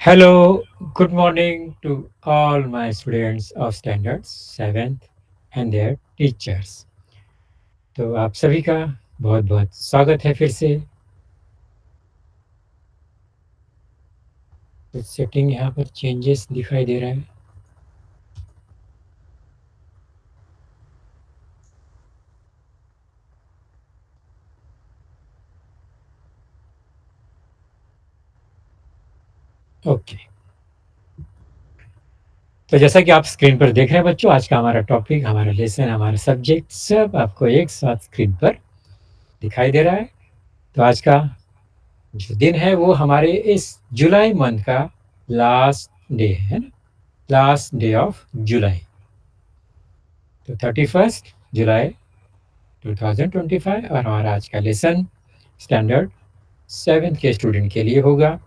Hello, good morning to all my students of standards 7th and their teachers। तो आप सभी का बहुत बहुत स्वागत है फिर से। कुछ सेटिंग यहाँ पर चेंजेस दिखाई दे रहा है। ओके, तो जैसा कि आप स्क्रीन पर देख रहे हैं बच्चों, आज का हमारा टॉपिक, हमारा लेसन, हमारा सब्जेक्ट सब आपको एक साथ स्क्रीन पर दिखाई दे रहा है। तो आज का जो दिन है वो हमारे इस जुलाई मंथ का लास्ट डे है ना, लास्ट डे ऑफ जुलाई। तो 31 जुलाई 2025 और हमारा आज का लेसन स्टैंडर्ड 7th के स्टूडेंट के लिए होगा।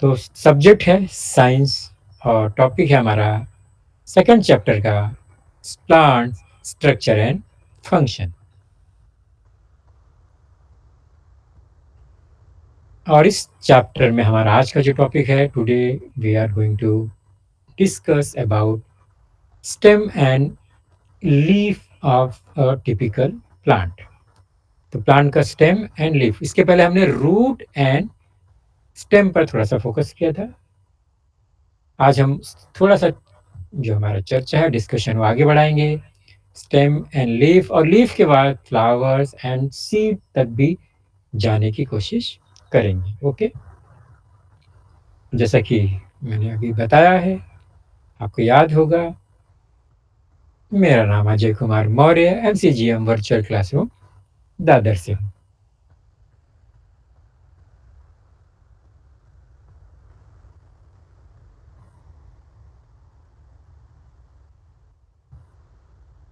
तो सब्जेक्ट है साइंस और टॉपिक है हमारा सेकंड चैप्टर का प्लांट स्ट्रक्चर एंड फंक्शन। और इस चैप्टर में हमारा आज का जो टॉपिक है, today we are going to discuss about stem and leaf of a typical plant. तो प्लांट का स्टेम एंड लीफ, इसके पहले हमने रूट एंड स्टेम पर थोड़ा सा फोकस किया था। आज हम थोड़ा सा जो हमारा चर्चा है, डिस्कशन, वो आगे बढ़ाएंगे। स्टेम एंड लीफ, और लीफ के बाद फ्लावर्स एंड सीड तक भी जाने की कोशिश करेंगे। ओके, जैसा कि मैंने अभी बताया है, आपको याद होगा, मेरा नाम Ajay Kumar Maurya, MCGM virtual classroom Dadar से हूँ।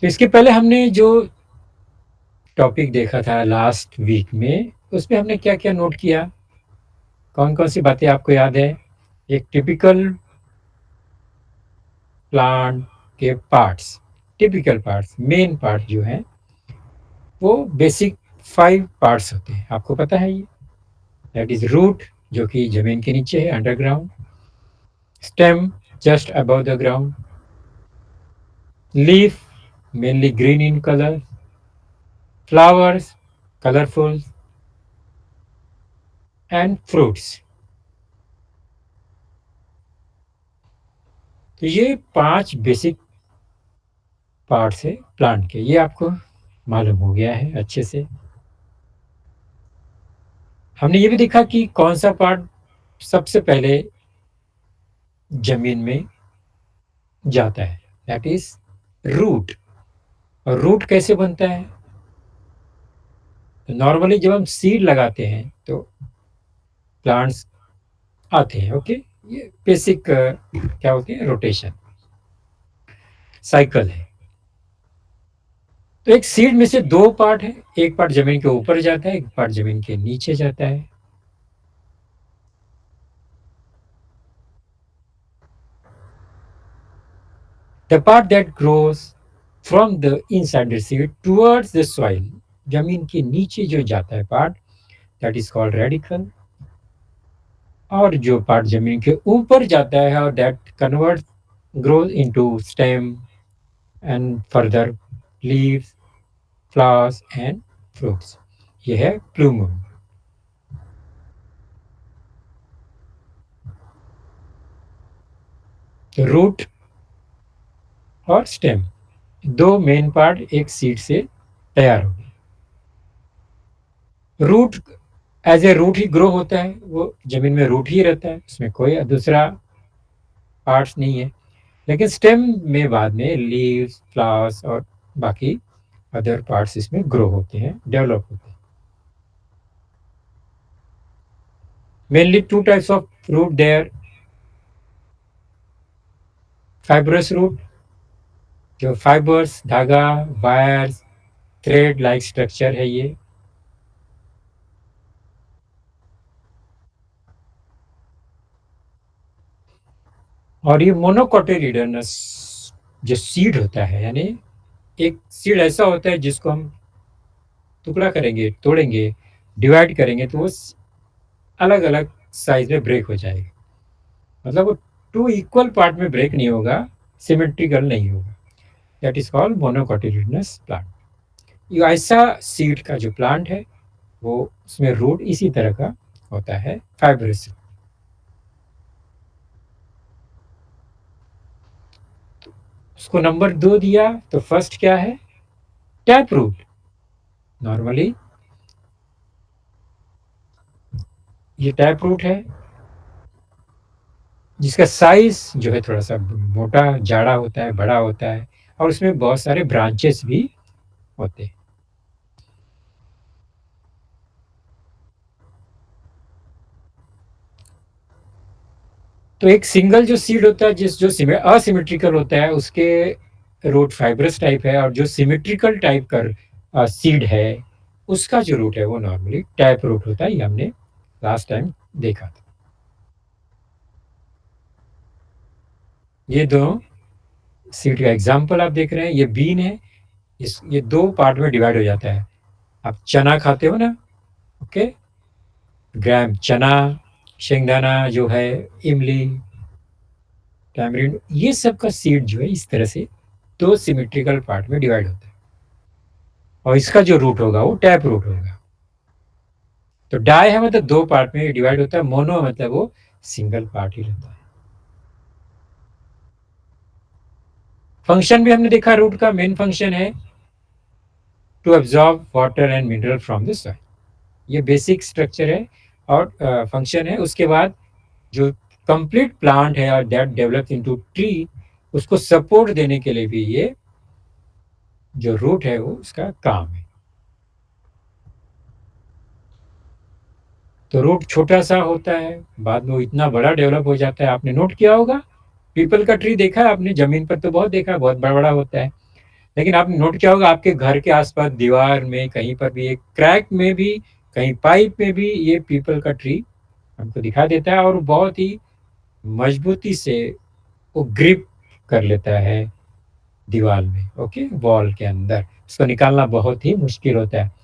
तो इसके पहले हमने जो टॉपिक देखा था लास्ट वीक में, उसमें हमने क्या क्या नोट किया, कौन कौन सी बातें आपको याद है? एक टिपिकल प्लांट के parts, typical parts, main part जो है वो बेसिक 5 पार्ट्स होते हैं, आपको पता है ये। दैट इज रूट, जो कि जमीन के नीचे है, underground. Stem, just above the ground. Leaf, mainly green in colour. Flowers, colourful. And fruits. तो ये 5 बेसिक पार्ट्स है प्लांट के, ये आपको मालूम हो गया है अच्छे से। हमने ये भी देखा कि कौन सा पार्ट सबसे पहले जमीन में जाता है, दैट इज रूट। और रूट कैसे बनता है? तो नॉर्मली जब हम सीड लगाते हैं तो प्लांट्स आते हैं। ओके, ये बेसिक क्या होती है, रोटेशन साइकिल है। तो एक सीड में से 2 पार्ट है, एक पार्ट जमीन के ऊपर जाता है, एक पार्ट जमीन के नीचे जाता है। The part that grows from the inside the seed towards the soil, जमीन के नीचे जो जाता है part, that is called radical. और जो पार्ट जमीन के ऊपर जाता है और that convert grows into stem and further leaves, flowers and fruits, ये है प्लूम। तो रूट और स्टेम, 2 मेन पार्ट एक सीड से तैयार हो गए। रूट एज ए रूट ही ग्रो होता है, वो जमीन में रूट ही रहता है, उसमें कोई दूसरा पार्ट्स नहीं है। लेकिन स्टेम में बाद में लीव्स, फ्लावर्स और बाकी अदर पार्ट्स इसमें ग्रो होते हैं, डेवलप होते हैं। Mainly 2 types of root there. Fibrous root, जो फाइबर्स, धागा, वायर्स, थ्रेड लाइक स्ट्रक्चर है ये। और ये मोनोकोटिलिडनस जो सीड होता है, यानी एक सीड ऐसा होता है जिसको हम टुकड़ा करेंगे, तोड़ेंगे, डिवाइड करेंगे तो वो अलग अलग साइज में ब्रेक हो जाएगा। मतलब वो टू इक्वल पार्ट में ब्रेक नहीं होगा, सिमेट्रिकल नहीं होगा। That is called monocotyledonous plant. ये ऐसा सीड का जो प्लांट है, वो उसमें रूट इसी तरह का होता है, फाइब्रस। उसको नंबर 2 दिया, तो फर्स्ट क्या है? Tap root. नॉर्मली ये टैप रूट है, जिसका साइज जो है थोड़ा सा मोटा जाड़ा होता है, बड़ा होता है, और उसमें बहुत सारे ब्रांचेस भी होते हैं। तो एक सिंगल जो सीड होता है, जिस जो असिमेट्रिकल होता है, उसके रूट फाइब्रस टाइप है, और जो सिमेट्रिकल टाइप का सीड है, उसका जो रूट है वो नॉर्मली टैप रूट होता है। ये हमने लास्ट टाइम देखा था। ये दोनों सीड का एग्जाम्पल आप देख रहे हैं। ये बीन है, ये दो पार्ट में डिवाइड हो जाता है। आप चना खाते हो ना, ओके, ग्राम चना, शेंगदाना जो है, इमली, टैमरिंड, ये सब का सीड जो है इस तरह से दो सिमेट्रिकल पार्ट में डिवाइड होता है, और इसका जो रूट होगा वो टैप रूट होगा। तो डाई है मतलब दो पार्ट में डिवाइड होता है, मोनो मतलब वो सिंगल पार्ट ही रहता है। फंक्शन भी हमने देखा, रूट का मेन फंक्शन है to absorb water and mineral from the soil. ये बेसिक स्ट्रक्चर है और फंक्शन है। उसके बाद जो कंप्लीट प्लांट है और दैट डेवलप इनटू ट्री, उसको सपोर्ट देने के लिए भी ये जो रूट है वो उसका काम है। तो रूट छोटा सा होता है, बाद में वो इतना बड़ा डेवलप हो जाता है। आपने नोट किया होगा, पीपल का ट्री देखा है आपने, जमीन पर तो बहुत देखा है, बहुत बड़ा बड़ा होता है। लेकिन आपने नोट किया होगा आपके घर के आसपास दीवार में कहीं पर भी, एक क्रैक में भी, कहीं पाइप में भी ये पीपल का ट्री हमको दिखाई देता है, और बहुत ही मजबूती से वो ग्रिप कर लेता है दीवार में, ओके, वॉल के अंदर। उसको निकालना बहुत ही मुश्किल होता है।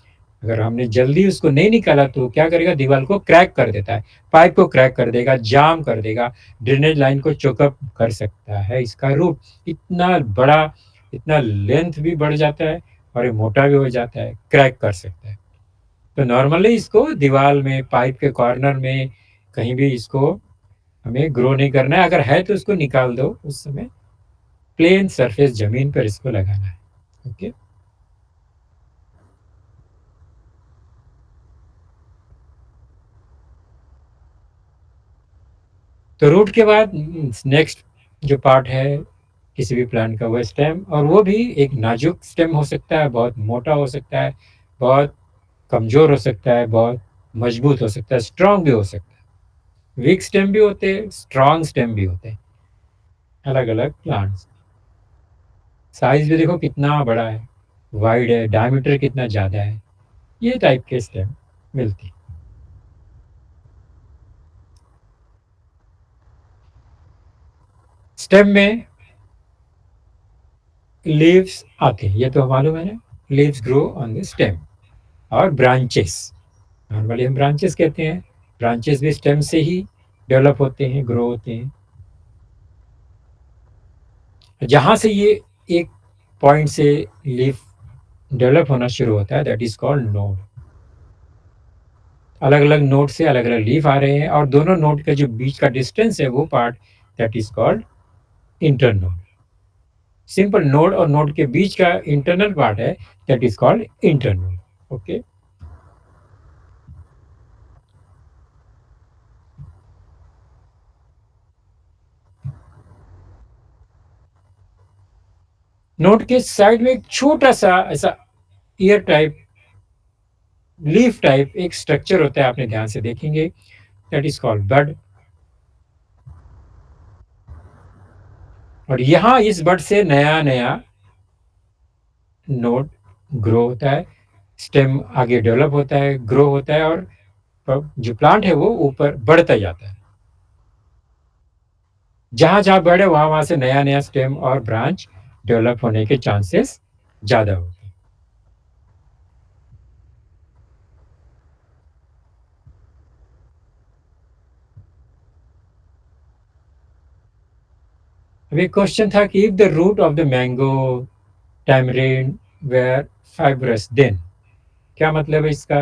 अगर हमने जल्दी उसको नहीं निकाला तो क्या करेगा, दीवार को क्रैक कर देता है, पाइप को क्रैक कर देगा, जाम कर देगा, ड्रेनेज लाइन को चोकअप कर सकता है। इसका रूट इतना बड़ा, इतना लेंथ भी बढ़ जाता है, और ये मोटा भी हो जाता है, क्रैक कर सकता है। तो नॉर्मली इसको दीवार में, पाइप के कॉर्नर में कहीं भी इसको हमें ग्रो नहीं करना है। अगर है तो उसको निकाल दो, उस समय प्लेन सरफेस जमीन पर इसको लगाना है, ओके। तो रूट के बाद नेक्स्ट जो पार्ट है किसी भी प्लांट का, वो स्टेम, और वो भी एक नाजुक स्टेम हो सकता है, बहुत मोटा हो सकता है, बहुत कमजोर हो सकता है, बहुत मजबूत हो सकता है, स्ट्रांग भी हो सकता है। वीक स्टेम भी होते हैं, स्ट्रांग स्टेम भी होते हैं, अलग अलग प्लांट्स। साइज भी देखो कितना बड़ा है, वाइड है, डायमीटर कितना ज़्यादा है, ये टाइप के स्टेम मिलती है। स्टेम में लीव्स आते हैं, ये तो मालूम है ना, leaves grow on the stem. और ब्रांचेस, नॉर्मली हम ब्रांचेस कहते हैं, ब्रांचेस भी स्टेम से ही डेवलप होते हैं, ग्रो होते हैं। जहाँ से ये एक पॉइंट से लीफ डेवलप होना शुरू होता है, दैट इज कॉल्ड नोड। अलग अलग नोड से अलग अलग लीफ आ रहे हैं, और दोनों नोड के जो बीच का डिस्टेंस है वो part, that is called internode. Simple node और नोड के बीच का इंटरनल पार्ट है, that is called internode, okay. Node के साइड में एक छोटा सा ऐसा ईयर टाइप, लीफ टाइप एक स्ट्रक्चर होता है, आपने ध्यान से देखेंगे, दैट इज कॉल्ड बड। और यहाँ इस बड से नया नया नोड ग्रो होता है, स्टेम आगे डेवलप होता है, ग्रो होता है, और जो प्लांट है वो ऊपर बढ़ता जाता है। जहां जहां बढ़े वहां वहां से नया नया स्टेम और ब्रांच डेवलप होने के चांसेस ज्यादा होते हैं। अभी क्वेश्चन था कि if the root of the mango tamarind were fibrous then, क्या मतलब है इसका?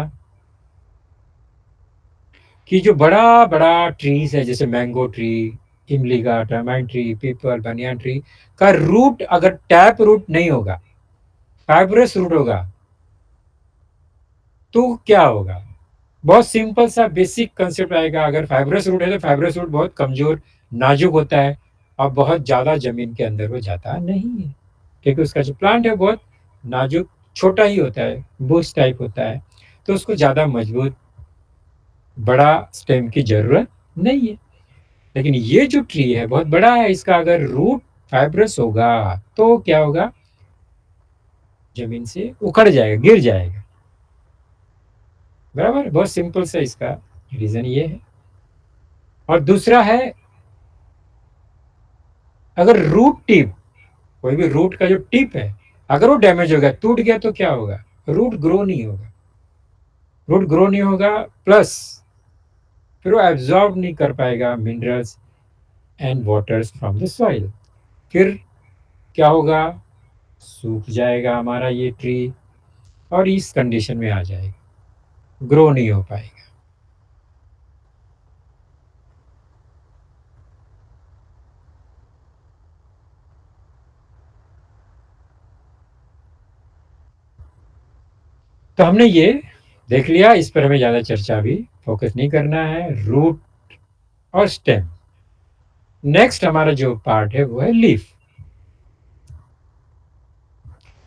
कि जो बड़ा बड़ा ट्रीज है जैसे मैंगो ट्री, इमली का, टर्माइन ट्री, पीपल, बनियान ट्री का रूट अगर टैप रूट नहीं होगा, फाइब्रस रूट होगा, तो क्या होगा? बहुत सिंपल सा बेसिक कंसेप्ट आएगा। अगर फाइब्रस रूट है तो फाइब्रस रूट बहुत कमजोर, नाजुक होता है और बहुत ज्यादा जमीन के अंदर वो जाता नहीं है, क्योंकि उसका जो प्लांट है बहुत नाजुक, छोटा ही होता है, बुश टाइप होता है, तो उसको ज्यादा मजबूत बड़ा स्टेम की जरूरत नहीं है। लेकिन ये जो ट्री है बहुत बड़ा है, इसका अगर रूट फाइब्रस होगा तो क्या होगा? जमीन से उखड़ जाएगा, गिर जाएगा। बराबर, बहुत सिंपल सा इसका रीजन ये है। और दूसरा है, अगर रूट टिप, कोई भी रूट का जो टिप है अगर वो डैमेज हो गया, टूट गया, तो क्या होगा? रूट ग्रो नहीं होगा। रूट ग्रो नहीं होगा, प्लस फिर वो एब्जॉर्ब नहीं कर पाएगा minerals and waters from the soil. फिर क्या होगा? सूख जाएगा हमारा ये ट्री और इस कंडीशन में आ जाएगा, ग्रो नहीं हो पाएगा। तो हमने ये देख लिया, इस पर हमें ज़्यादा चर्चा भी फोकस नहीं करना है। रूट और स्टेम। नेक्स्ट हमारा जो पार्ट है वो है लीफ।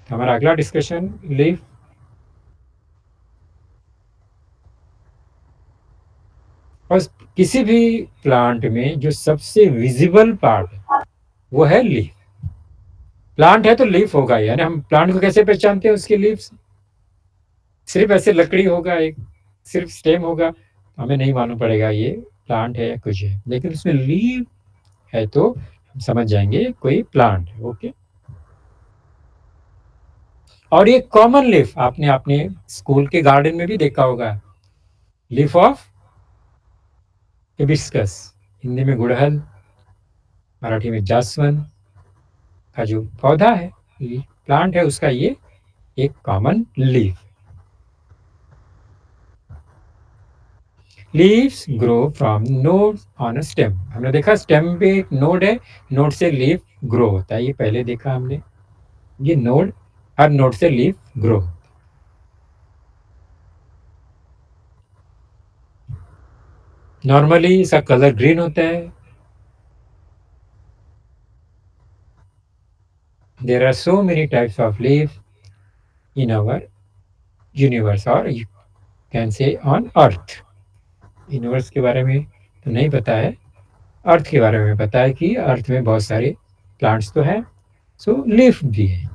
हमारा अगला डिस्कशन लीफ। और किसी भी प्लांट में जो सबसे विजिबल पार्ट है वो है लीफ। प्लांट है तो लीफ होगा, यानी हम प्लांट को कैसे पहचानते हैं? उसकी लीफ से। सिर्फ ऐसे लकड़ी होगा एक, सिर्फ स्टेम होगा, हमें नहीं मालूम पड़ेगा ये प्लांट है या कुछ है, लेकिन उसमें लीफ है तो हम समझ जाएंगे कोई प्लांट है। ओके। और ये कॉमन लीफ आपने अपने स्कूल के गार्डन में भी देखा होगा, लीफ ऑफ हिबिस्कस, हिंदी में गुड़हल, मराठी में जासवन का जो पौधा है, प्लांट है उसका, ये एक common leaf. Leaves grow from node on a stem. हमने देखा स्टेम पे एक नोड है, नोड से लीफ ग्रो होता है, ये पहले देखा हमने। ये नोड, हर नोड से लीफ ग्रो। नॉर्मली इसका कलर ग्रीन होता है। There are so many types of leaf in our universe, और you can say on earth. Universe के बारे में तो नहीं पता है, अर्थ के बारे में पता है कि अर्थ में बहुत सारे प्लांट्स तो हैं, सो लीफ भी है।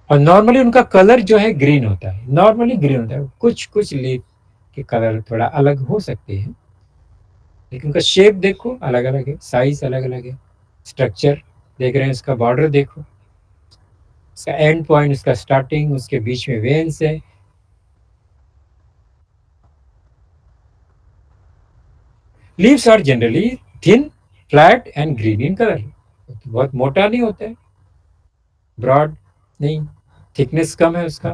और नॉर्मली उनका कलर जो है ग्रीन होता है, नॉर्मली ग्रीन होता है। कुछ कुछ लीफ के कलर थोड़ा अलग हो सकते हैं, लेकिन उनका शेप देखो अलग अलग है, साइज अलग अलग है, स्ट्रक्चर देख रहे हैं, इसका बॉर्डर देखो, इसका एंड पॉइंट, इसका स्टार्टिंग, उसके बीच में वेन्स है। Leaves are generally thin, flat and green in colour. बहुत मोटा नहीं होता है, ब्रॉड नहीं, थिकनेस कम है उसका,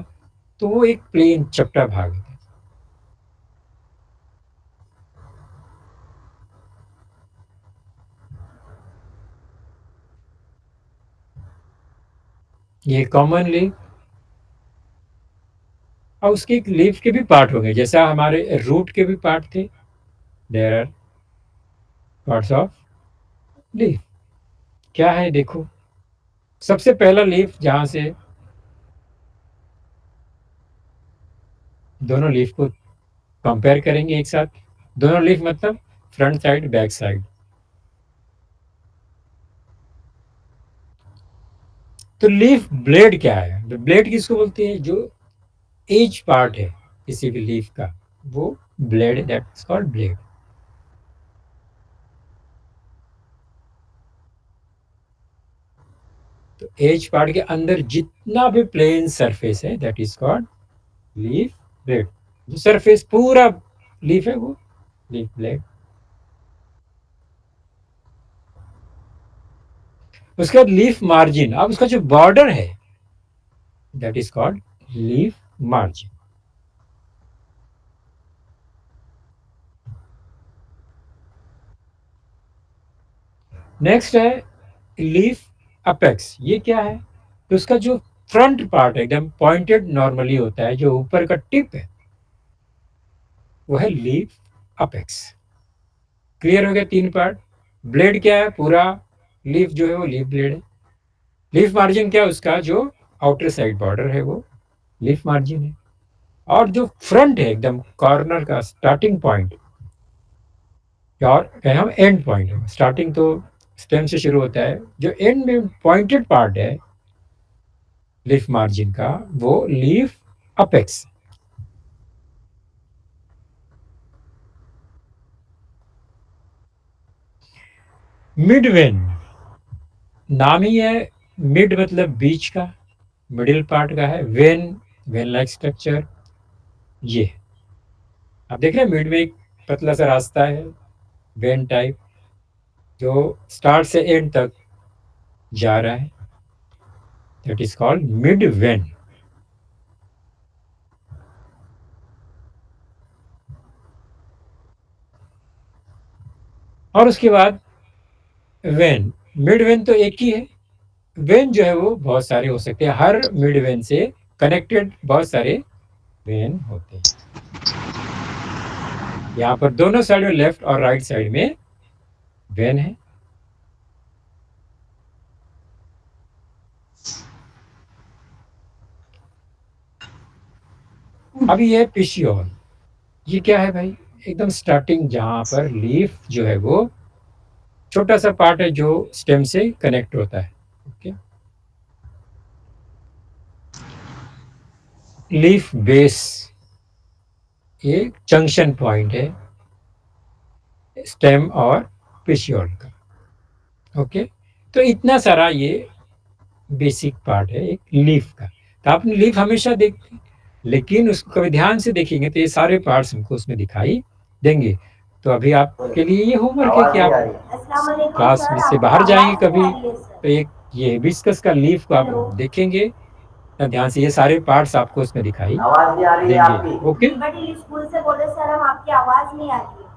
तो वो एक प्लेन चपटा भाग है। ये कॉमनली, और उसके लीफ के भी पार्ट होंगे, जैसा हमारे रूट के भी पार्ट थे, there are parts of leaf. क्या है देखो, सबसे पहला लीफ जहां से, दोनों लीफ को कंपेयर करेंगे एक साथ। दोनों लीफ मतलब फ्रंट साइड बैक साइड। तो लीफ ब्लेड क्या है? तो ब्लेड किसको बोलते हैं? जो एज पार्ट है किसी भी लीफ का, वो blade, that is called blade. तो एज पार्ट के अंदर जितना भी प्लेन सरफेस है that is called leaf blade. जो सरफेस पूरा लीफ है वो लीफ ब्लेड। उसके बाद लीफ मार्जिन, अब उसका जो बॉर्डर है that is called leaf margin. Next है लीफ अपेक्स। ये क्या है? तो उसका जो फ्रंट पार्ट एकदम पॉइंटेड नॉर्मली होता है, जो ऊपर का टिप है वो है लीफ अपेक्स। क्लियर हो गया तीन पार्ट। ब्लेड क्या है? पूरा लीफ जो है वो लीफ ब्लेड है। लीफ मार्जिन क्या है? उसका जो आउटर साइड बॉर्डर है वो लीफ मार्जिन है। और जो फ्रंट है एकदम कॉर्नर का स्टार्टिंग पॉइंट, और कहें हम एंड पॉइंट, स्टार्टिंग तो स्टेम से शुरू होता है, जो एंड में पॉइंटेड पार्ट है लीफ मार्जिन का वो लीफ अपेक्स। मिड वेन, नाम ही है, मिड मतलब बीच का, मिडिल पार्ट का है। वेन, वेन लाइक स्ट्रक्चर ये। आप देख रहे हैं मिड में एक पतला सा रास्ता है वेन टाइप, जो स्टार्ट से एंड तक जा रहा है, that is called mid when. और उसके बाद वेन, मिड वेन तो एक ही है। वेन जो है वो बहुत सारे हो सकते हैं, हर मिड वेन से कनेक्टेड बहुत सारे वेन होते हैं। यहाँ पर दोनों साइड में, लेफ्ट और राइट साइड में वेन है। अभी ये पिशियोल, ये क्या है भाई? एकदम स्टार्टिंग जहां पर लीफ जो है वो छोटा सा पार्ट है जो स्टेम से कनेक्ट होता है। ओके, लीफ बेस, ये जंक्शन पॉइंट है स्टेम और पिशियोल का। ओके, तो इतना सारा ये बेसिक पार्ट है एक लीफ का। तो आपने लीफ हमेशा देखते, लेकिन उसको कभी ध्यान से देखेंगे तो ये सारे पार्ट्स हमको उसमें दिखाई देंगे। तो अभी आपके लिए ये होमवर्क है आवाज कि नहीं आप आ रही। अस्सलाम वालेकुम क्लास सर, से आपकी बाहर जाएंगे आवाज नहीं कभी आ रही है तो सर। एक ये हिबिस्कस का लीफ को आप हेलो। देखेंगे, तो ध्यान से ये सारे पार्ट्स आपको उसमें दिखाई आवाज नहीं आ रही है देंगे। आपकी। ओके, लिबर्टी स्कूल से बोले सर, हम आपकी आवाज नहीं आ रही है।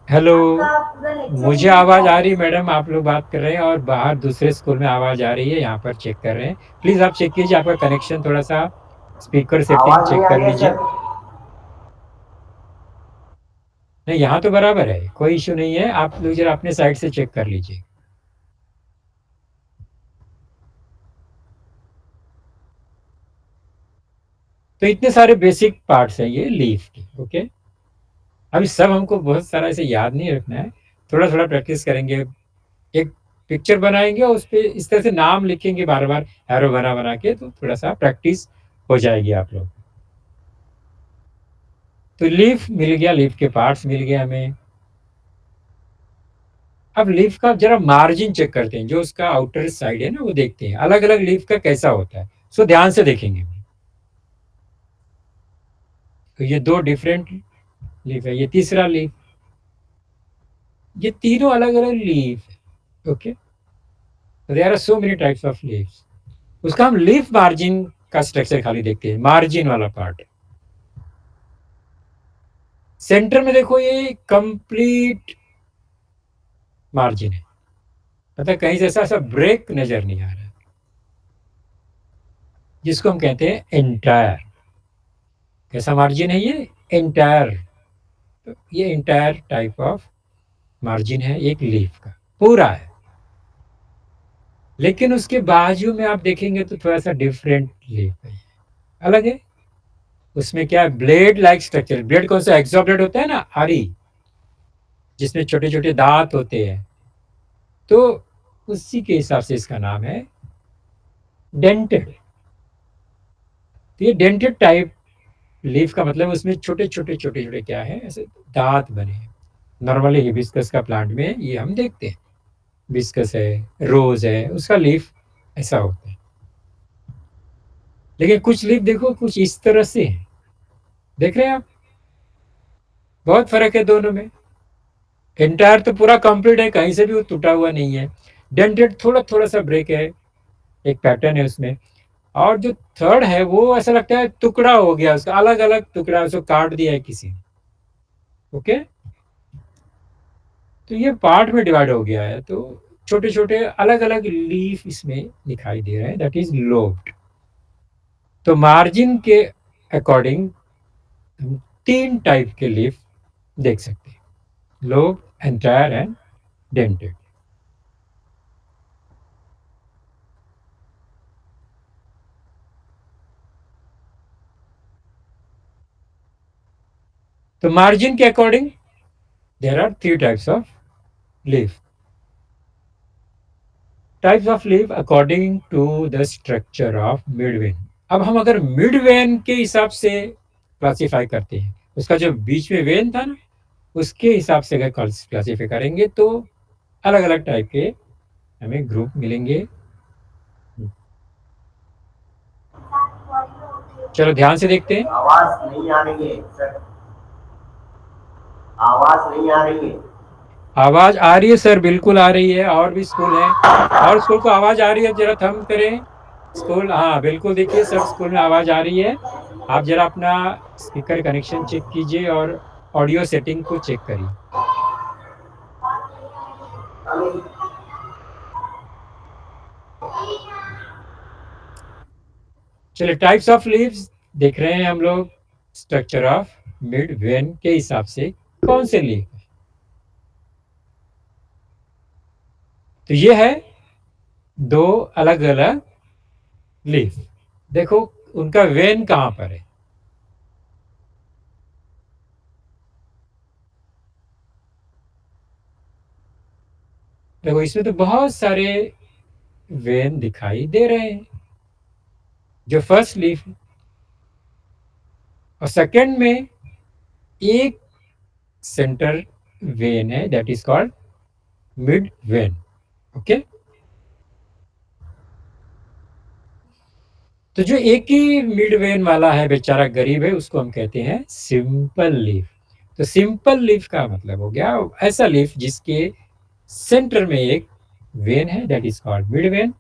हेलो। आपका पूरा लेक्चर ही मुझे नहीं दिखा आवाज आ रहा है रही है सर। मैडम, आप लोग बात कर रहे हैं और बाहर दूसरे स्कूल में आवाज आ रही है, यहाँ पर चेक कर रहे हैं। प्लीज आप चेक कीजिए, आपका कनेक्शन थोड़ा सा, स्पीकर सेटिंग आवाज नहीं चेक आ कर रही है लीजिए। सर। नहीं, यहाँ तो बराबर है, कोई इशू नहीं है, आप लोग जरा अपने साइड से चेक कर लीजिए। तो इतने सारे बेसिक पार्ट्स हैं ये लीफ के। ओके, अभी सब हमको बहुत सारा ऐसे याद नहीं रखना है, थोड़ा थोड़ा प्रैक्टिस करेंगे। एक पिक्चर बनाएंगे और उस पर इस तरह से नाम लिखेंगे बार बार, एरो बना बना के, तो थोड़ा सा प्रैक्टिस हो जाएगी आप लोग। तो लीफ मिल गया, लीफ के पार्ट्स मिल गए हमें। अब लीफ का जरा मार्जिन चेक करते हैं, जो उसका आउटर साइड है ना वो देखते हैं, अलग अलग लीफ का कैसा होता है, सो ध्यान से देखेंगे। तो ये दो डिफरेंट लीफ है, ये तीसरा लीफ, ये तीनों अलग अलग लीफ है। Okay, there are so many types of leaves. उसका हम लीफ मार्जिन का स्ट्रक्चर खाली देखते हैं, मार्जिन वाला पार्ट। सेंटर में देखो ये कंप्लीट मार्जिन है, मतलब कहीं से ऐसा ऐसा ब्रेक नजर नहीं आ रहा, जिसको हम कहते हैं एंटायर। कैसा मार्जिन है ये? एंटायर। तो ये एंटायर टाइप ऑफ मार्जिन है एक लीफ का, पूरा है। लेकिन उसके बाजू में आप देखेंगे तो थोड़ा सा डिफरेंट लीफ है, अलग है। उसमें क्या है? Blade like structure. ब्लेड कौन सा? एक्सो ब्लेड होता है ना, आरी, जिसमें छोटे छोटे दांत होते हैं, तो उसी के हिसाब से इसका नाम है डेंटेड। तो ये डेंटेड टाइप लीफ का मतलब उसमें छोटे छोटे छोटे छोटे क्या है, ऐसे दांत बने हैं। नॉर्मली हिबिस्कस का प्लांट में ये हम देखते हैं, हिबिस्कस है, रोज है, उसका लीफ ऐसा होता है। लेकिन कुछ लीफ देखो कुछ इस तरह से है, देख रहे हैं आप? बहुत फर्क है दोनों में। एंटायर तो पूरा कंप्लीट है, कहीं से भी वो टूटा हुआ नहीं है। डेंटेड थोड़ा थोड़ा सा ब्रेक है, एक पैटर्न है उसमें। और जो थर्ड है वो ऐसा लगता है टुकड़ा हो गया, उसका अलग अलग टुकड़ा, उसको काट दिया है किसी ने। ओके, तो ये पार्ट में डिवाइड हो गया है, तो छोटे छोटे अलग अलग लीफ इसमें दिखाई दे रहे हैं, दैट इज लोब्ड। तो मार्जिन के अकॉर्डिंग हम तीन टाइप के लीफ देख सकते हैं, लोब, एंटायर एंड डेंटेड। तो मार्जिन के according there are three types of leaf. Types of leaf according to the structure of mid vein. अब हम अगर मिड वेन के हिसाब से क्लासीफाई करते हैं, उसका जो बीच में वेन था ना, उसके हिसाब से अगर क्लासीफाई करेंगे तो अलग अलग टाइप के हमें ग्रुप मिलेंगे। चलो ध्यान से देखते हैं। आवाज नहीं आ रही है सर, आवाज नहीं आ रही है। आवाज आ रही है सर, बिल्कुल आ रही है। और भी स्कूल हैं, और स्कूल को आवाज आ रही है, जरा थम करें। स्कूल, हाँ बिल्कुल, देखिए सब स्कूल में आवाज आ रही है। आप जरा अपना स्पीकर कनेक्शन चेक कीजिए और ऑडियो सेटिंग को चेक करिए। चलिए, टाइप्स ऑफ लीव्स देख रहे हैं हम लोग। स्ट्रक्चर ऑफ मिड वेन के हिसाब से कौन से लीव है, तो ये है दो अलग अलग लीफ। देखो उनका वेन कहां पर है। देखो इसमें तो बहुत सारे वेन दिखाई दे रहे हैं, जो फर्स्ट लीफ है। और सेकंड में एक सेंटर वेन है, that is called mid when. Okay, तो जो एक ही मिड वेन वाला है, बेचारा गरीब है, उसको हम कहते हैं सिंपल लीफ। तो सिंपल लीफ का मतलब हो गया ऐसा लीफ जिसके सेंटर में एक वेन है, that is called mid when.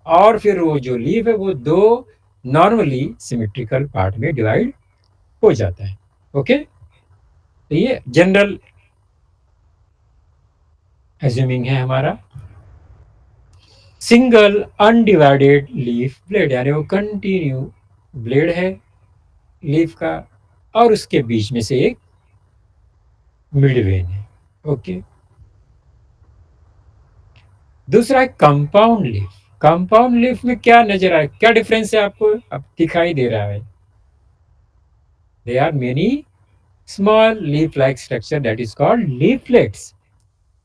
और फिर वो जो लीफ है वो दो नॉर्मली सिमेट्रिकल पार्ट में डिवाइड हो जाता है। ओके, तो ये जनरल एज्यूमिंग है हमारा। सिंगल अनडिवाइडेड लीफ ब्लेड, यानी वो कंटिन्यू ब्लेड है लीफ का, और उसके बीच में से एक मिड वेन है। ओके, दूसरा है कंपाउंड लीफ। कंपाउंड लीफ में क्या नजर आ रहा है, क्या डिफरेंस है आपको अब दिखाई दे रहा है। They are many small leaf like structure, that is called leaflets.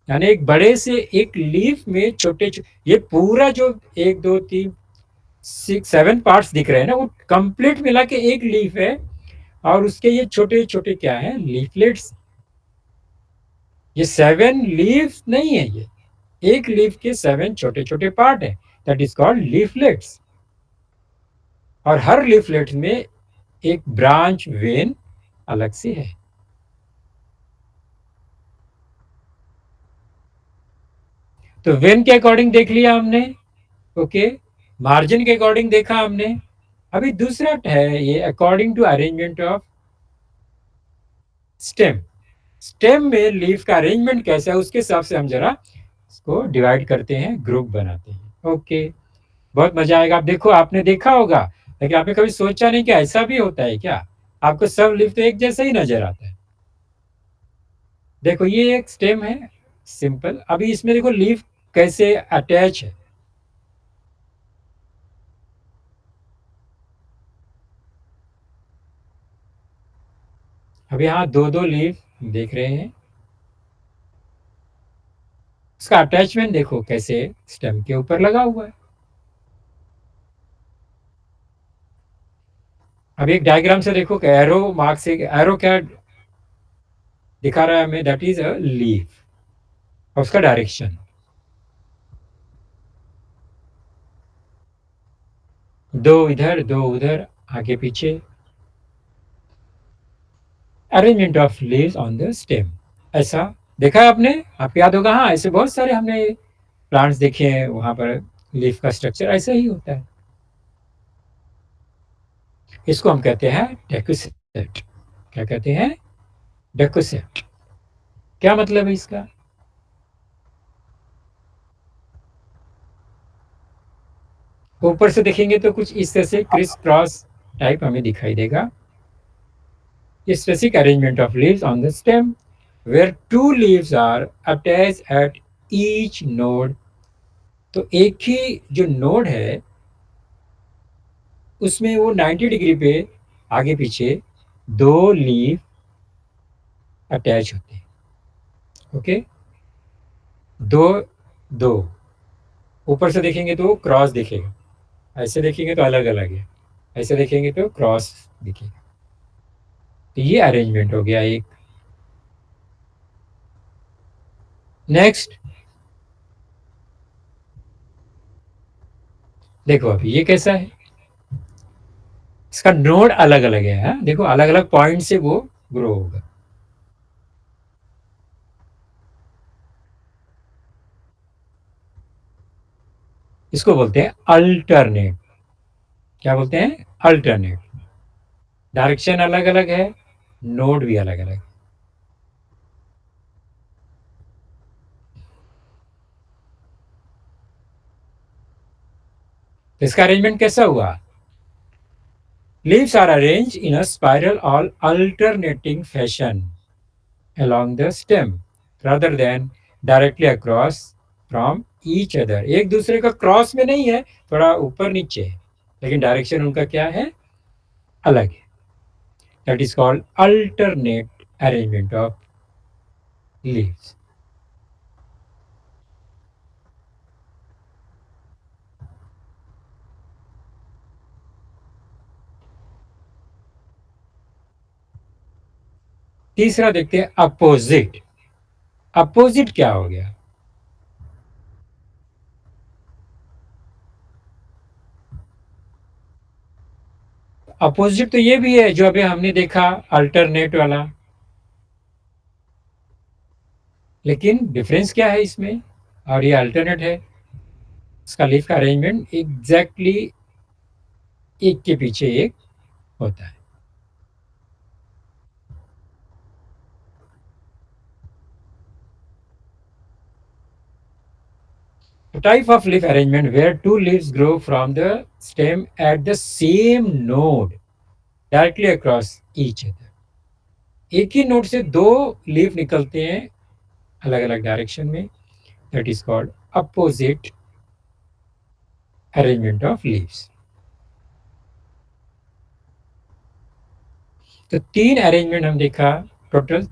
यानी एक बड़े से एक लीफ में ये पूरा जो एक दो तीन सिक्स सेवन पार्ट्स दिख रहे हैं ना, वो कंप्लीट मिला के एक लीफ है। और उसके ये छोटे छोटे क्या है, लीफलेट्स। ये सेवन लीफ नहीं है, ये एक लीफ के सेवन छोटे छोटे पार्ट है, दैट इज कॉल्ड लीफलेट्स। और हर लीफलेट में एक ब्रांच वेन अलग से है। तो वेन के अकॉर्डिंग देख लिया हमने। ओके, मार्जिन के अकॉर्डिंग देखा हमने। अभी दूसरा है ये according to arrangement of stem. Stem में लीफ का अरेंजमेंट कैसा है, उसके हिसाब से हम जरा इसको डिवाइड करते हैं, ग्रुप बनाते हैं। ओके, बहुत मजा आएगा। आप देखो, आपने देखा होगा, लेकिन आपने कभी सोचा नहीं कि ऐसा भी होता है क्या। आपको सब लीफ तो एक जैसा ही नजर आता है। देखो ये एक स्टेम है सिंपल। अभी इसमें देखो लीफ कैसे अटैच है। अब यहाँ दो दो लीफ देख रहे हैं, उसका अटैचमेंट देखो कैसे स्टेम के ऊपर लगा हुआ है। अब एक डायग्राम से देखो, एरो मार्क से एरो क्या दिखा रहा है हमें, दैट इज अ लीफ और उसका डायरेक्शन। दो इधर दो उधर, आगे पीछे, arrangement of leaves on the stem, ऐसा देखा है आपने? आपको याद होगा, हाँ, ऐसे बहुत सारे हमने प्लांट्स देखे हैं, वहाँ पर लीफ का स्ट्रक्चर ऐसा ही होता है। इसको हम कहते हैं डेकुसेट। क्या कहते हैं? डेकुसेट। क्या मतलब है इसका? ऊपर से देखेंगे तो कुछ इस तरह से क्रिस क्रॉस टाइप हमें दिखाई देगा। Specific arrangement of leaves on the stem where two leaves are attached at each node। तो एक ही जो नोड है उसमें वो 90 डिग्री पे आगे पीछे दो लीफ अटैच होते हैं। ओके, दो दो। ऊपर से देखेंगे तो क्रॉस दिखेगा, ऐसे देखेंगे तो अलग अलग है, ऐसे देखेंगे तो क्रॉस दिखेगा। तो ये अरेंजमेंट हो गया एक। नेक्स्ट देखो, अभी ये कैसा है? इसका नोड अलग अलग है, हाँ? देखो अलग अलग पॉइंट से वो ग्रो होगा। इसको बोलते हैं अल्टरनेट। क्या बोलते हैं? अल्टरनेट। डायरेक्शन अलग अलग है, नोड भी अलग अलग है। तो इसका अरेंजमेंट कैसा हुआ? Leaves are arrange in a spiral और alternating fashion along the stem rather than directly across from each other। एक दूसरे का क्रॉस में नहीं है, थोड़ा ऊपर नीचे है, लेकिन डायरेक्शन उनका क्या है? अलग है। That is called alternate arrangement of leaves. तीसरा देखते हैं अपोजिट। अपोजिट क्या हो गया? अपोजिट तो ये भी है जो अभी हमने देखा, अल्टरनेट वाला। लेकिन डिफरेंस क्या है इसमें और ये अल्टरनेट है? इसका लीफ का अरेंजमेंट एग्जैक्टली एक के पीछे एक होता है। A type of leaf arrangement where two leaves grow from the stem at the same node directly across each other। एक ही नोड से दो लीफ निकलते हैं अलग अलग डायरेक्शन में। That is called opposite arrangement of leaves. तो तीन अरेंजमेंट हम देखा टोटल,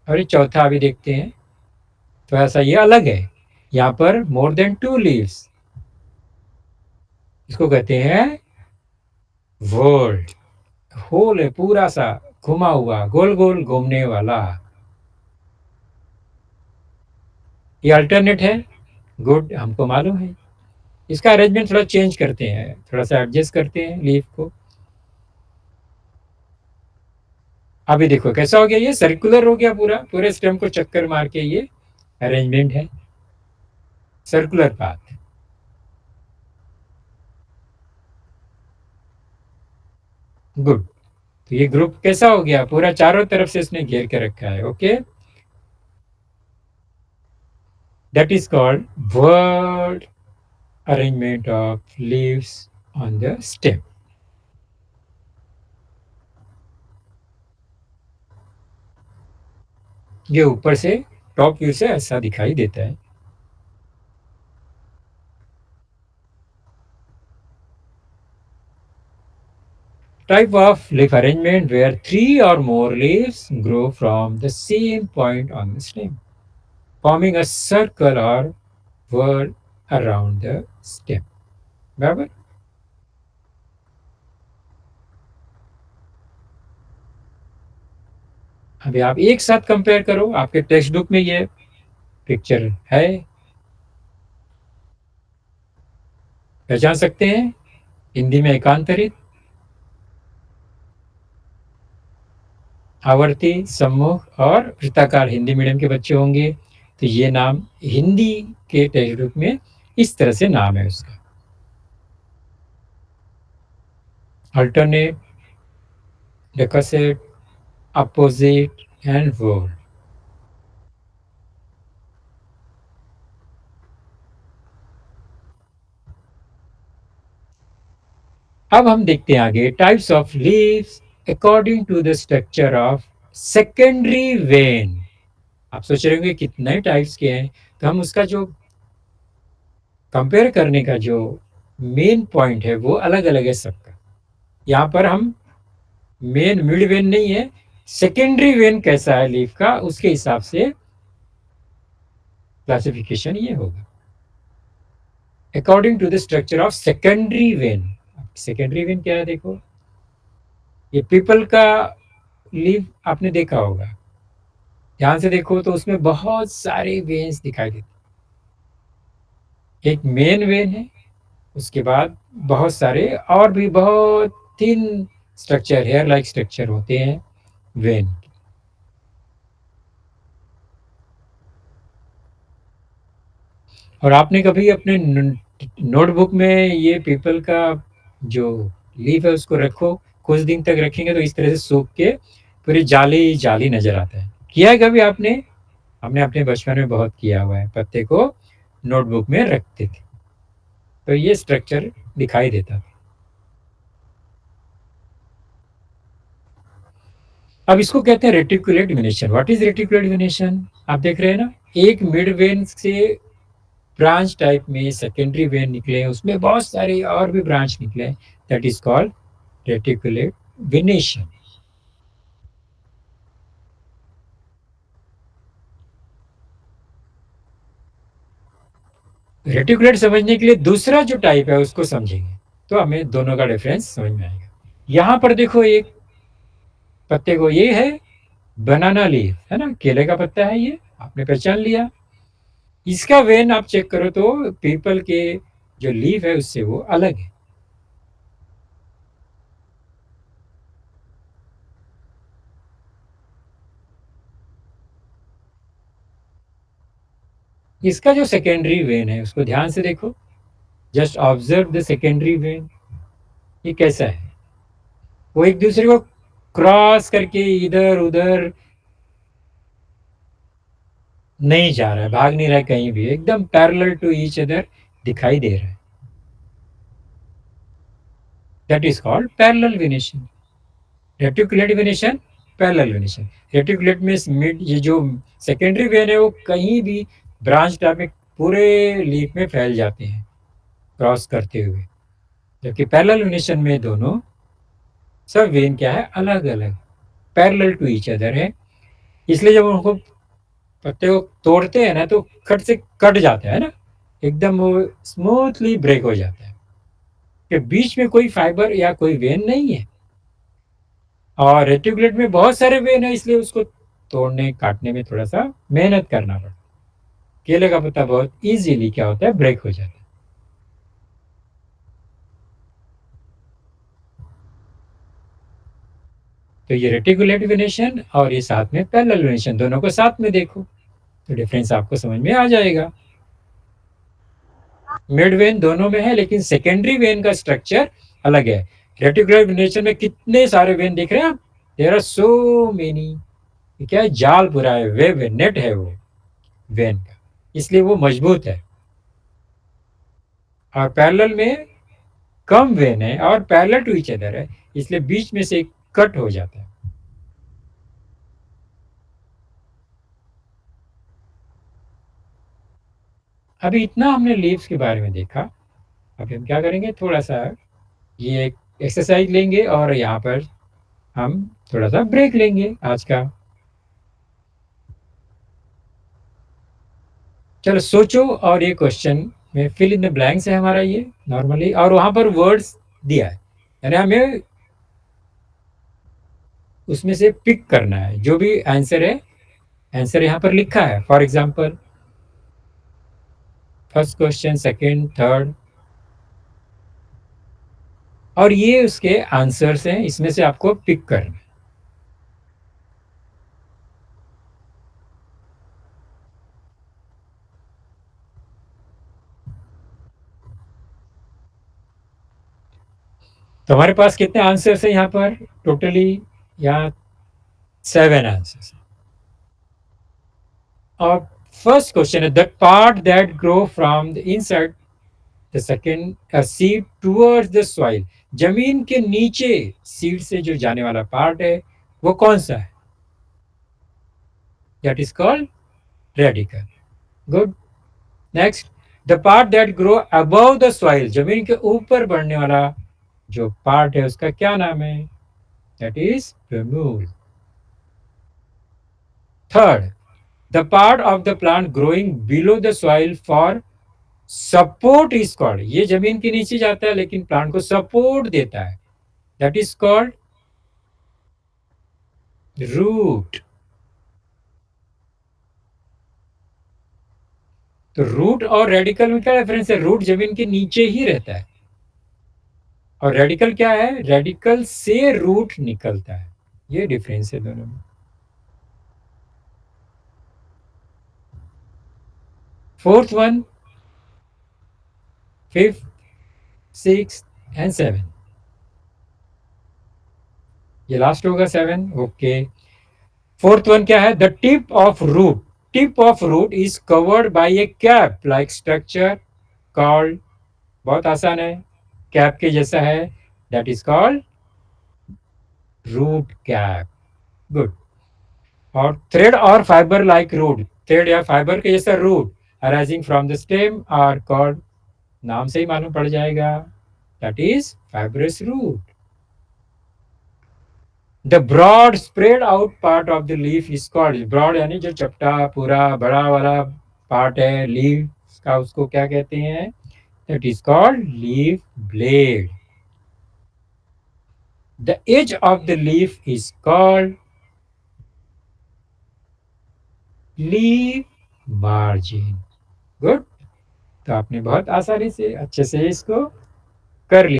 और ये चौथा अभी देखते हैं। तो ऐसा ये अलग है, यहाँ पर मोर देन टू लीव्स। इसको कहते हैं वर्ल्ड। होल है पूरा सा, घुमा हुआ, गोल गोल घूमने वाला। ये अल्टरनेट है, गुड, हमको मालूम है। इसका अरेंजमेंट थोड़ा चेंज करते हैं, थोड़ा सा एडजस्ट करते हैं लीफ को। अभी देखो कैसा हो गया, ये सर्कुलर हो गया, पूरा पूरे स्टेम को चक्कर मार के ये अरेंजमेंट है, सर्कुलर पाथ। गुड। तो ये ग्रुप कैसा हो गया? पूरा चारों तरफ से इसने घेर के रखा है। Okay, that is called word arrangement of leaves on the stem. ये ऊपर से टॉप व्यू से ऐसा दिखाई देता है। Type of leaf arrangement where three or more leaves grow from the same point on the stem, forming a circle or whorl around the stem। बराबर। अभी आप एक साथ कंपेयर करो, आपके टेक्स्ट बुक में ये पिक्चर है, पहचान सकते हैं, हिंदी में एकांतरित। आवर्ती, सम्मुख और वृत्ताकार हिंदी मीडियम के बच्चे होंगे तो ये नाम हिंदी के टेक्स्ट बुक में इस तरह से नाम है उसका, alternate, decussate, opposite and whorled. अब हम देखते हैं आगे types of leaves according to the structure of secondary vein. आप सोच रहे होंगे कितने टाइप्स के हैं, तो हम उसका जो कंपेयर करने का जो मेन पॉइंट है वो अलग अलग है सबका। यहाँ पर हम मेन मिड वेन नहीं है, सेकेंडरी वेन कैसा है लीफ का उसके हिसाब से क्लासिफिकेशन ये होगा according to the structure of secondary vein. Secondary vein क्या है देखो, ये पीपल का लीफ आपने देखा होगा, ध्यान से देखो तो उसमें बहुत सारे वेन्स दिखाई देते, एक मेन वेन है, उसके बाद बहुत सारे और भी बहुत thin structure hair like structure होते हैं वेन। और आपने कभी अपने नोटबुक में ये पीपल का जो लीफ है उसको रखो, कुछ दिन तक रखेंगे तो इस तरह से सूख के पूरी जाली जाली नजर आता है। किया है कभी आपने? हमने अपने बचपन में बहुत किया हुआ है, पत्ते को नोटबुक में रखते थे तो ये स्ट्रक्चर दिखाई देता था। अब इसको कहते हैं reticulate venation. What is reticulate venation? आप देख रहे हैं ना, एक मिड वेन से ब्रांच टाइप में सेकेंडरी वेन निकले, उसमें बहुत सारे और भी ब्रांच निकले, that is called reticulate venation. Reticulate समझने के लिए दूसरा जो टाइप है उसको समझेंगे तो हमें दोनों का डिफरेंस समझ में आएगा। यहां पर देखो एक पत्ते को, ये है बनाना लीफ, है ना, केले का पत्ता है, ये आपने पहचान लिया। इसका वेन आप चेक करो तो पीपल के जो लीफ है उससे वो अलग है। इसका जो सेकेंडरी वेन है उसको ध्यान से देखो, just observe the secondary when, ये कैसा है, वो एक दूसरे को क्रॉस करके इधर उधर नहीं जा रहा है, भाग नहीं रहा है कहीं भी, एकदम पैरेलल टू ईच अदर दिखाई दे रहा है, that is called parallel venation. Reticulate venation, parallel venation. Reticulate में मिड, ये जो सेकेंडरी वेन है वो कहीं भी ब्रांच टाइप में पूरे लीफ में फैल जाते हैं क्रॉस करते हुए, जबकि पैरेलल वेनेशन में दोनों सब वेन क्या है, अलग अलग पैरेलल टू ईच अदर है। इसलिए जब उनको पत्ते को तोड़ते हैं ना तो खट से कट जाता है ना, एकदम वो स्मूथली ब्रेक हो जाता है कि बीच में कोई फाइबर या कोई वेन नहीं है। और रेटिकुलेट में बहुत सारे वेन है इसलिए उसको तोड़ने काटने में थोड़ा सा मेहनत करना पड़ता है। केले का पत्ता बहुत इजीली क्या होता है, ब्रेक हो जाता है। तो ये रेटिकुलेट वेनेशन और ये साथ में पैरेलल वेनेशन, दोनों को साथ में देखो तो डिफरेंस आपको समझ में आ जाएगा। मिड वेन दोनों में है लेकिन सेकेंडरी वेन का स्ट्रक्चर अलग है। रेटिकुलर वेनेशन में कितने सारे वेन देख रहे हैं आप, देयर आर सो मेनी, क्या है, जाल पूरा है, वेब है, नेट है वो वेन का, इसलिए वो मजबूत है। और पैरेलल में कम वेन है और पैरेलल टू ईच अदर है, इसलिए बीच में से कट हो जाता है। अभी इतना हमने लीव्स के बारे में देखा, अभी हम क्या करेंगे, थोड़ा सा ये एक एक्सरसाइज लेंगे और यहाँ पर हम थोड़ा सा ब्रेक लेंगे आज का। चलो सोचो, और ये क्वेश्चन में फिल इन द ब्लैंक्स है हमारा ये नॉर्मली, और वहां पर वर्ड्स दिया है, यानी हमें उसमें से पिक करना है जो भी आंसर है, आंसर यहाँ पर लिखा है, for example first question, second, third, और ये उसके आंसर्स हैं, इसमें से आपको पिक करना है। तो हमारे पास कितने आंसर्स हैं यहाँ पर टोटली? यहाँ 7 आंसर्स। और फर्स्ट क्वेश्चन है, the part that grow from the inside the second seed towards the soil. जमीन के नीचे सीड से जो जाने वाला पार्ट है वो कौन सा है? That is called radical. Good. Next, the part that grow above the soil. जमीन के ऊपर बढ़ने वाला जो पार्ट है उसका क्या नाम है? That is plumule. Third, the part of the plant growing below the soil for support is called. ये जमीन के नीचे जाता है लेकिन प्लांट को सपोर्ट देता है, दैट इज कॉल्ड रूट। तो रूट और रेडिकल में क्या डिफरेंस है? रूट जमीन के नीचे ही रहता है और रेडिकल क्या है? रेडिकल से रूट निकलता है। ये डिफरेंस है दोनों में। Fourth one, fifth, six and seven. ये लास्ट होगा 7। ओके। फोर्थ वन क्या है? The tip of root. Tip of root is covered by a cap like structure called, बहुत आसान है, कैप के जैसा है, that is called root cap. Good. और थ्रेड और फाइबर लाइक रूट, थ्रेड या फाइबर के जैसा root arising from the stem are called, नाम से ही मालूम पड़ जाएगा, that is fibrous root. The broad spread out part of the leaf is called, broad यानी जो चपटा पूरा बड़ा वाला पार्ट है लीफ का, उसको क्या कहते हैं? That is called leaf blade. The edge of the leaf is called leaf margin. Good. तो आपने बहुत आसानी से अच्छे से इसको कर लिया।